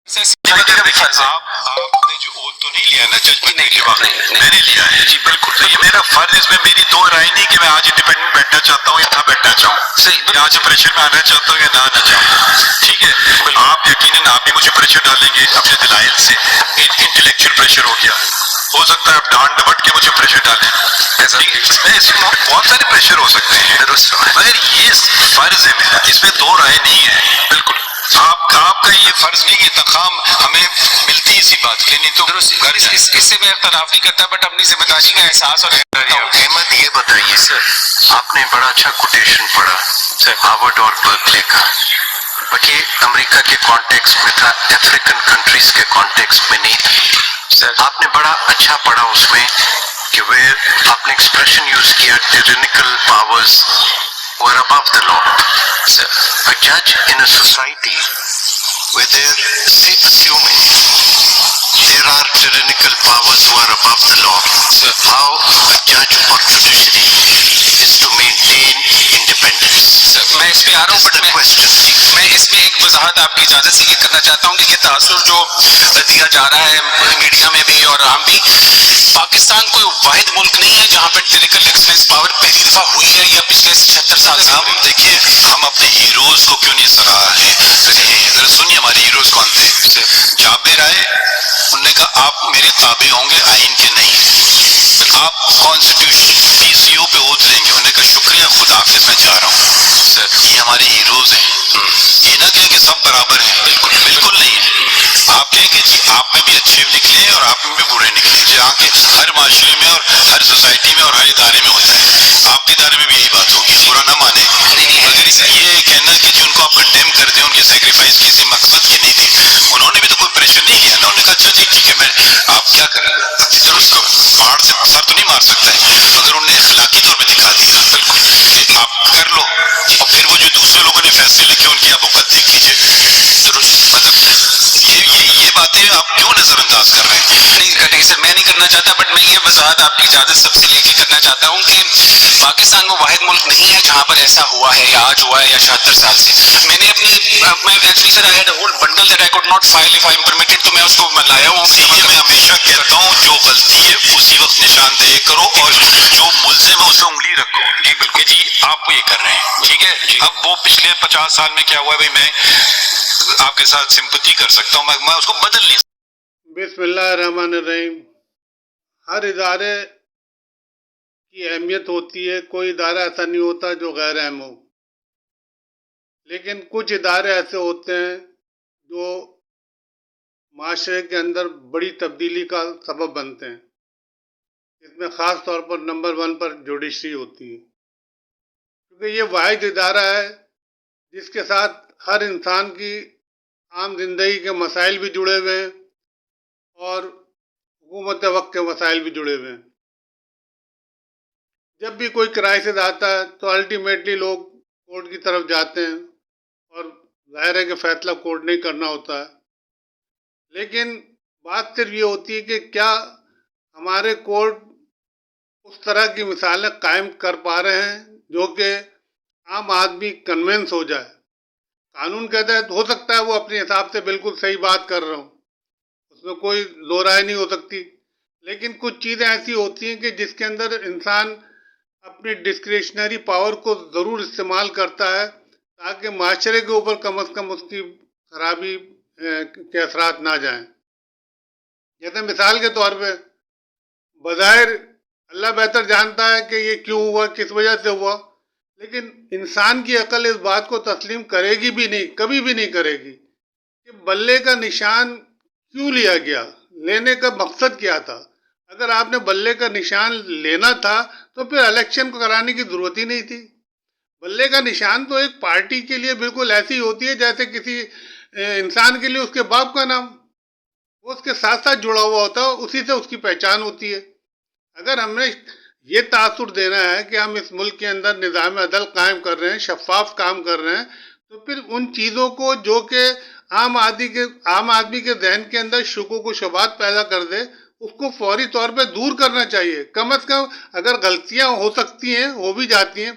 آپ نے جو اوتھ تو نہیں لیا نا ججمنٹ کے وقت میں نے لیا ہے جی بالکل. تو یہ میرا فرض اس میں میری دو رائے نہیں کہ میں آج انڈیپینڈنٹ بیٹھنا چاہتا ہوں یا نہ بیٹھنا چاہوں. صحیح. آج پریشر میں آنا چاہتا ہوں یا نہ آنا چاہوں. ٹھیک ہے. آپ یقیناً آپ بھی مجھے پریشر ڈالیں گے اپنے دلائل سے. انٹلیکچوئل پریشر ہو گیا. ہو سکتا ہے آپ ڈانٹ ڈپٹ کے مجھے پریشر ڈالیں. بہت سارے پریشر ہو سکتے ہیں مگر یہ فرض ہے میرا. اس میں دو رائے نہیں ہے. بالکل. آپ کا یہ فرض نہیں کہ تخام ہمیں ملتی اسی بات کے نہیں تو اس سے میں اختلاف نہیں کرتا بٹ اپنی ذمہ داری کا احساس اور احمد یہ بتائیے سر آپ نے بڑا اچھا کوٹیشن پڑھا ہارورڈ اور برکلے کا باقی امریکہ کے کانٹیکسٹ میں تھا افریقن کنٹریز کے کانٹیکسٹ میں نہیں تھی. آپ نے بڑا اچھا پڑھا اس میں کہ آپ نے ایکسپریشن یوز کیا ٹیرینیکل powers were above the law. So, a judge in a society where they're assuming there are tyrannical powers who are above the law, so how a judge or judiciary is to maintain independence? میں اس پہ آ رہا ہوں but میں اس میں ایک وضاحت آپ کی اجازت سے یہ کرنا چاہتا ہوں کہ یہ تاثر جو دیا جا رہا ہے میڈیا میں بھی اور عام بھی پاکستان کوئی واحد ملک نہیں ہے جہاں پہ ٹیرینیکل ایکسلنس پاور پہلی دفعہ ہوئی ہے یا پچھلے 76 سال سے. آپ دیکھیے ہم اپنے ہیروز کو کیوں نہیں سراہا ہے. ذرا سنیے ہمارے ہیروز کون تھے. جابر آئے انہوں نے کہا آپ میرے تابع ہوں گے آئین کے نہیں. آپ کانسٹیٹیوشن پی سی او پہ اوتھ لیں گے. انہوں نے کہا شکریہ خدا حافظ میں جا رہا ہوں. سر یہ ہمارے ہیروز ہیں. یہ نہ کہیں کہ سب برابر ہیں. بالکل بالکل نہیں ہے. آپ کہیں کہ جی آپ میں بھی اچھے نکلے اور آپ میں بھی برے نکلے جہاں کہ ہر معاشرے میں اور ہر سوسائٹی میں اور ہر ادارے میں ہوتا ہے. آپ کے ادارے میں بھی یہی بات ہوگی. برا نہ مانے مگر یہ کہنا کہ جن کو آپ کنڈیم کر دیں ان کے سیکریفائس کسی مقصد کی نہیں تھی. انہوں نے بھی تو کوئی پریشر نہیں لیا نا. انہوں نے کہا اچھا جی ٹھیک ہے میں آپ کیا کر رہے ہیں. چلو اس کو پہاڑ سے سر تو نہیں مار سکتا ہے مگر انہوں نے اخلاقی طور پہ دکھا دیا. بالکل کہ آپ کر لو اور پھر وہ جو دوسرے لوگوں نے فیصلے لکھے ان کی آپ وقت دیکھ لیجیے. مطلب یہ باتیں آپ کیوں نظر انداز کر رہے ہیں. نہیں سر میں نہیں کرنا چاہتا بٹ میں یہ وضاحت آپ کی اجازت سب سے لے کے کرنا چاہتا ہوں کہ پاکستان وہ واحد ملک نہیں ہے جہاں پر ایسا ہوا ہے یا آج ہوا ہے یا 76 سال سے. میں نے actually sir I had a whole bundle that I could not file if I am permitted تو میں اس کو لایا ہوں. میں ہمیشہ کہتا ہوں جو غلطی ہے اسی وقت نشاندہی کرو اور جو ملزم ہے اس پہ انگلی رکھو. جی بالکل جی آپ یہ کر رہے ہیں ٹھیک ہے. اب وہ پچھلے 50 سال میں کیا ہوا ہے بھائی میں آپ کے ساتھ سمپتی کر سکتا ہوں میں اس کو بدل نہیں. بسم اللہ الرحمن الرحیم. ہر ادارے کی اہمیت ہوتی ہے. کوئی ادارہ ایسا نہیں ہوتا جو غیر اہم ہو. لیکن کچھ ادارے ایسے ہوتے ہیں جو معاشرے کے اندر بڑی تبدیلی کا سبب بنتے ہیں. اس میں خاص طور پر نمبر 1 پر جوڈیشری ہوتی ہے کیونکہ یہ واحد ادارہ ہے جس کے ساتھ ہر انسان کی عام زندگی کے مسائل بھی جڑے ہوئے ہیں اور حکومت وقت کے مسائل بھی جڑے ہوئے ہیں. جب بھی کوئی کرائسس آتا ہے تو الٹیمیٹلی لوگ کورٹ کی طرف جاتے ہیں اور ظاہر ہے کہ فیصلہ کورٹ نہیں کرنا ہوتا ہے. لیکن بات صرف یہ ہوتی ہے کہ کیا ہمارے کورٹ اس طرح کی مثالیں قائم کر پا رہے ہیں جو کہ عام آدمی کنونس ہو جائے. قانون کہتا ہے ہو سکتا ہے وہ اپنے حساب سے بالکل صحیح بات کر رہا ہوں, اس میں کوئی دو رائے نہیں ہو سکتی. لیکن کچھ چیزیں ایسی ہوتی ہیں کہ جس کے اندر انسان اپنی ڈسکریشنری پاور کو ضرور استعمال کرتا ہے تاکہ معاشرے کے اوپر کم از کم اس کی خرابی کے اثرات نہ جائیں. جیسے مثال کے طور پہ بظاہر اللہ بہتر جانتا ہے کہ یہ کیوں ہوا, کس وجہ سے ہوا, لیکن انسان کی عقل اس بات کو تسلیم کرے گی بھی نہیں, کبھی بھی نہیں کرے گی کہ بلے کا نشان کیوں لیا گیا, لینے کا مقصد کیا تھا. اگر آپ نے بلے کا نشان لینا تھا تو پھر الیکشن کو کرانے کی ضرورت ہی نہیں تھی. بلے کا نشان تو ایک پارٹی کے لیے بالکل ایسی ہوتی ہے جیسے کسی انسان کے لیے اس کے باپ کا نام, وہ اس کے ساتھ ساتھ جڑا ہوا ہوتا ہے, اسی سے اس کی پہچان ہوتی ہے. اگر ہم نے یہ تاثر دینا ہے کہ ہم اس ملک کے اندر نظام عدل قائم کر رہے ہیں, شفاف کام کر رہے ہیں, تو پھر ان چیزوں کو جو کہ عام آدمی کے ذہن کے اندر شکوک و شبہات پیدا کر دے اس کو فوری طور پہ دور کرنا چاہیے. کم از کم اگر غلطیاں ہو سکتی ہیں, ہو بھی جاتی ہیں,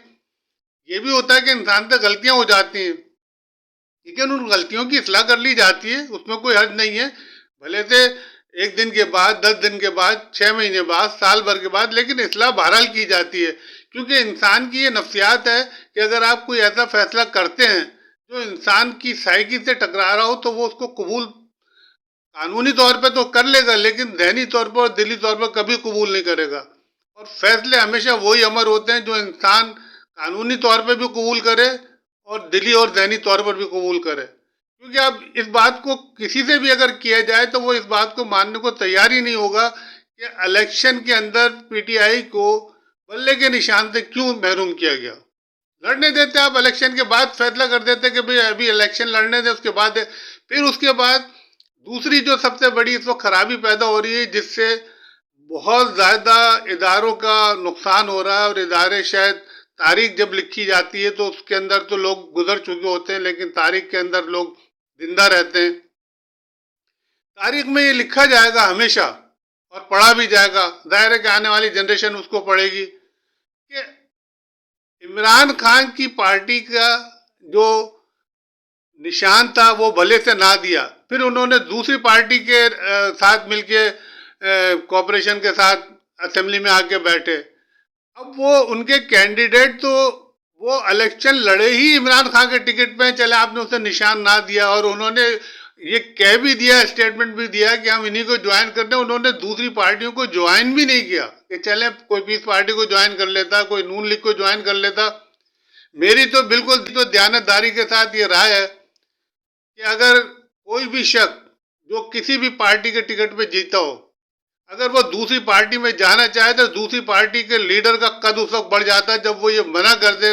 یہ بھی ہوتا ہے کہ انسان سے غلطیاں ہو جاتی ہیں, لیکن ان غلطیوں کی اصلاح کر لی جاتی ہے، اس میں کوئی حرج نہیں ہے، بھلے سے 1 دن کے بعد، 10 دن کے بعد، 6 مہینے بعد، سال بھر کے بعد، لیکن اصلاح بہرحال کی جاتی ہے، کیونکہ انسان کی یہ نفسیات ہے کہ اگر آپ کوئی ایسا فیصلہ کرتے ہیں جو انسان کی سائیکی سے ٹکرا رہا ہو تو وہ اس کو قبول قانونی طور پہ تو کر لے گا، لیکن ذہنی طور پر اور دلی طور پر کبھی قبول نہیں کرے گا. اور فیصلے ہمیشہ وہی امر ہوتے ہیں جو انسان قانونی طور پہ بھی قبول کرے اور دلی اور ذہنی طور پر بھی قبول کرے. کیونکہ اب اس بات کو کسی سے بھی اگر کیا جائے تو وہ اس بات کو ماننے کو تیار ہی نہیں ہوگا کہ الیکشن کے اندر پی ٹی آئی کو بلے کے نشان سے کیوں محروم کیا گیا. لڑنے دیتے آپ، الیکشن کے بعد فیصلہ کر دیتے کہ بھئی ابھی الیکشن لڑنے دیں، اس کے بعد پھر اس کے بعد دوسری جو سب سے بڑی اس وقت خرابی پیدا ہو رہی ہے جس سے بہت زیادہ اداروں کا نقصان ہو رہا ہے، اور ادارے شاید تاریخ جب لکھی جاتی ہے تو اس کے اندر تو لوگ گزر چکے ہوتے ہیں لیکن تاریخ کے اندر لوگ زندہ رہتے ہیں. تاریخ میں یہ لکھا جائے گا ہمیشہ اور پڑھا بھی جائے گا، ظاہر ہے کہ آنے والی جنریشن اس کو پڑھے گی، کہ عمران خان کی پارٹی کا جو نشان تھا وہ بھلے سے نہ دیا، پھر انہوں نے دوسری پارٹی کے ساتھ مل کے کوآپریشن کے ساتھ اسمبلی میں آ کے بیٹھے. اب وہ ان کے کینڈیڈیٹ تو وہ الیکشن لڑے ہی عمران خان کے ٹکٹ پہ، چلے آپ نے اسے نشان نہ دیا، اور انہوں نے یہ کہہ بھی دیا، اسٹیٹمنٹ بھی دیا کہ ہم انہی کو جوائن کرتے ہیں. انہوں نے دوسری پارٹیوں کو جوائن بھی نہیں کیا کہ چلیں کوئی پیس پارٹی کو جوائن کر لیتا، کوئی نون لیگ کو جوائن کر لیتا. میری تو بالکل تو دیانتداری کے ساتھ یہ رائے ہے کہ اگر کوئی بھی شخص جو کسی بھی پارٹی کے ٹکٹ پہ جیتا ہو، اگر وہ دوسری پارٹی میں جانا چاہے تو دوسری پارٹی کے لیڈر کا قد اس وقت بڑھ جاتا ہے جب وہ یہ منع کر دے،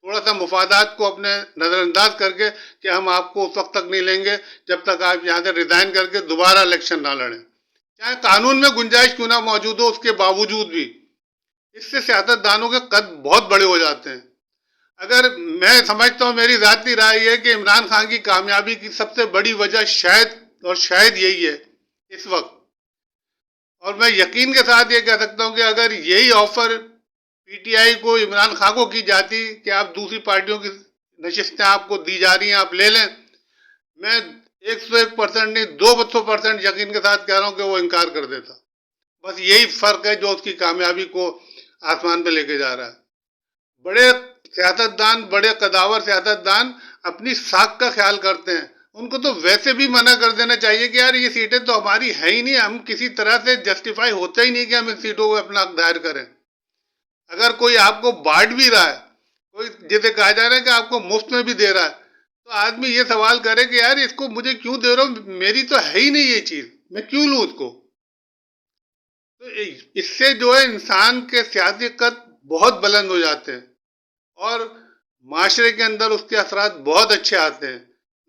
تھوڑا سا مفادات کو اپنے نظر انداز کر کے، کہ ہم آپ کو اس وقت تک نہیں لیں گے جب تک آپ یہاں سے ریزائن کر کے دوبارہ الیکشن نہ لڑیں، چاہے قانون میں گنجائش کیوں نہ موجود ہو اس کے باوجود بھی. اس سے سیاست دانوں کے قد بہت بڑے ہو جاتے ہیں. اگر میں سمجھتا ہوں، میری ذاتی رائے یہ ہے کہ عمران خان کی کامیابی کی سب سے بڑی وجہ شاید یہی ہے اس وقت. اور میں یقین کے ساتھ یہ کہہ سکتا ہوں کہ اگر یہی آفر پی ٹی آئی کو عمران خان کو کی جاتی کہ آپ دوسری پارٹیوں کی نشستیں آپ کو دی جا رہی ہیں آپ لے لیں، میں 101% نہیں 200% یقین کے ساتھ کہہ رہا ہوں کہ وہ انکار کر دیتا. بس یہی فرق ہے جو اس کی کامیابی کو آسمان پہ لے کے جا رہا ہے. بڑے سیاستدان، بڑے قداور سیاستدان اپنی ساکھ کا خیال کرتے ہیں، ان کو تو ویسے بھی منع کر دینا چاہیے کہ یار یہ سیٹیں تو ہماری ہیں ہی نہیں، ہم کسی طرح سے جسٹیفائی ہوتے ہی نہیں کہ ہم ان سیٹوں کو اپنا حق دائر کریں. اگر کوئی آپ کو بانٹ بھی رہا ہے، کوئی جیسے کہا جا رہا ہے کہ آپ کو مفت میں بھی دے رہا ہے، تو آدمی یہ سوال کرے کہ یار اس کو مجھے کیوں دے رہا ہوں، میری تو ہے ہی نہیں یہ چیز، میں کیوں لوں اس کو. تو اس سے جو ہے انسان کے سیاسی قد بہت بلند ہو جاتے ہیں اور معاشرے کے اندر اس کے اثرات بہت اچھے آتے ہیں.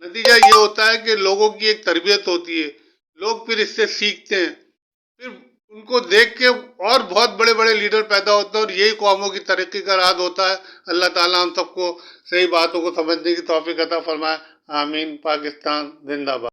نتیجہ یہ ہوتا ہے کہ لوگوں کی ایک تربیت ہوتی ہے، لوگ پھر اس سے سیکھتے ہیں، پھر ان کو دیکھ کے اور بہت بڑے بڑے لیڈر پیدا ہوتے ہیں، اور یہی قوموں کی ترقی کا راز ہوتا ہے. اللہ تعالیٰ ہم سب کو صحیح باتوں کو سمجھنے کی توفیق عطا فرمائے. آمین. پاکستان زندہ باد.